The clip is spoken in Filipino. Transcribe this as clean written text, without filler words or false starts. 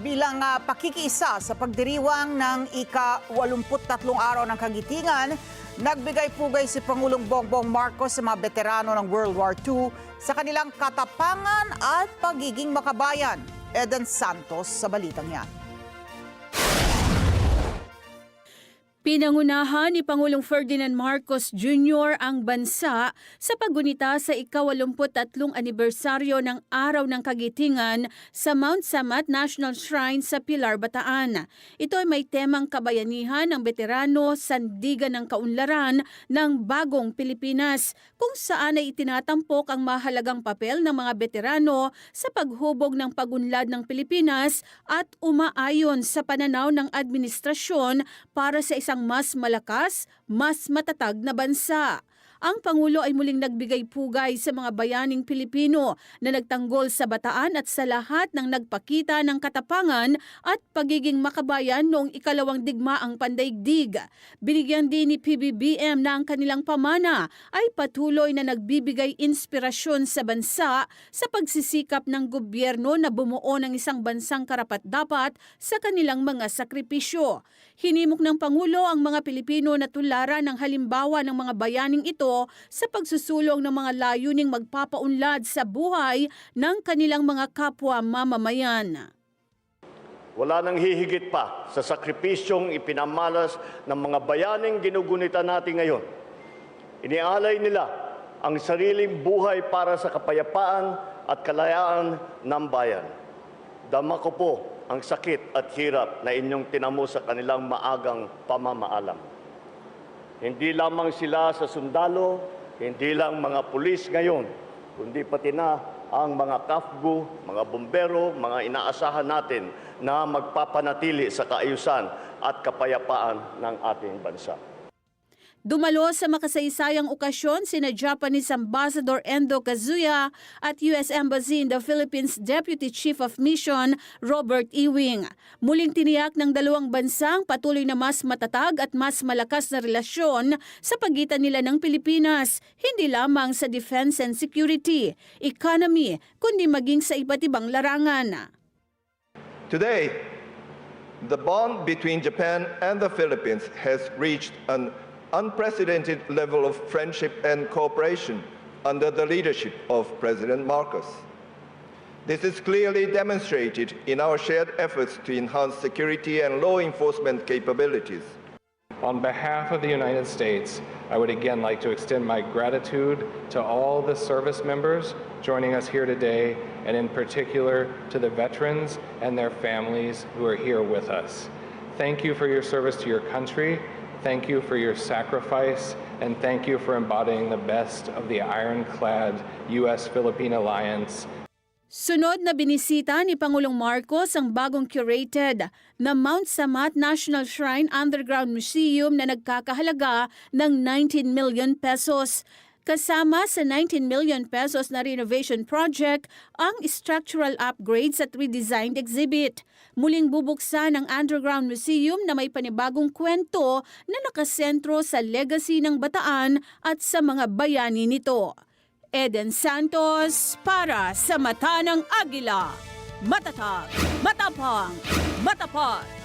Bilang pakikiisa sa pagdiriwang ng ika-83 araw ng Kagitingan, nagbigay-pugay si Pangulong Bongbong Marcos sa mga veterano ng World War II sa kanilang katapangan at pagiging makabayan. Eden Santos sa balitang yan. Pinangunahan ni Pangulong Ferdinand Marcos Jr. ang bansa sa paggunita sa ika-83 anibersaryo ng Araw ng Kagitingan sa Mount Samat National Shrine sa Pilar, Bataan. Ito ay may temang kabayanihan ng veterano, sandigan ng kaunlaran ng bagong Pilipinas, kung saan ay itinatampok ang mahalagang papel ng mga veterano sa paghubog ng pagunlad ng Pilipinas at umaayon sa pananaw ng administrasyon para sa isang mas malakas, mas matatag na bansa. Ang Pangulo ay muling nagbigay-pugay sa mga bayaning Pilipino na nagtanggol sa Bataan at sa lahat ng nagpakita ng katapangan at pagiging makabayan noong ikalawang digmaang pandaigdig. Binigyan din ni PBBM na ang kanilang pamana ay patuloy na nagbibigay inspirasyon sa bansa sa pagsisikap ng gobyerno na bumuo ng isang bansang karapat-dapat sa kanilang mga sakripisyo. Hinimok ng Pangulo ang mga Pilipino na tularan ng halimbawa ng mga bayaning ito sa pagsusulong ng mga layuning magpapaunlad sa buhay ng kanilang mga kapwa mamamayan. Wala nang hihigit pa sa sakripisyong ipinamalas ng mga bayaning ginugunita natin ngayon. Inialay nila ang sariling buhay para sa kapayapaan at kalayaan ng bayan. Dama ko po ang sakit at hirap na inyong tinamo sa kanilang maagang pamamaalam. Hindi lamang sila sa sundalo, hindi lang mga pulis ngayon, kundi pati na ang mga kafgu, mga bombero, mga inaasahan natin na magpapanatili sa kaayusan at kapayapaan ng ating bansa. Dumalo sa makasaysayang okasyon sina Japanese Ambassador Endo Kazuya at U.S. Embassy in the Philippines Deputy Chief of Mission Robert Ewing. Muling tiniyak ng dalawang bansang patuloy na mas matatag at mas malakas na relasyon sa pagitan nila ng Pilipinas, hindi lamang sa defense and security, economy, kundi maging sa iba't ibang larangan. Today, the bond between Japan and the Philippines has reached an unprecedented level of friendship and cooperation under the leadership of President Marcos. This is clearly demonstrated in our shared efforts to enhance security and law enforcement capabilities. On behalf of the United States, I would again like to extend my gratitude to all the service members joining us here today, and in particular to the veterans and their families who are here with us. Thank you for your service to your country. Thank you for your sacrifice, and thank you for embodying the best of the ironclad U.S.-Philippine alliance. Sunod na binisita ni Pangulong Marcos ang bagong curated na Mount Samat National Shrine Underground Museum na nagkakahalaga ng 19 million pesos. Kasama sa 19 million pesos na renovation project ang structural upgrades at redesigned exhibit. Muling bubuksan ang Underground Museum na may panibagong kwento na nakasentro sa legacy ng Bataan at sa mga bayani nito. Eden Santos para sa Mata ng Agila. Matatag, matapang, matapat.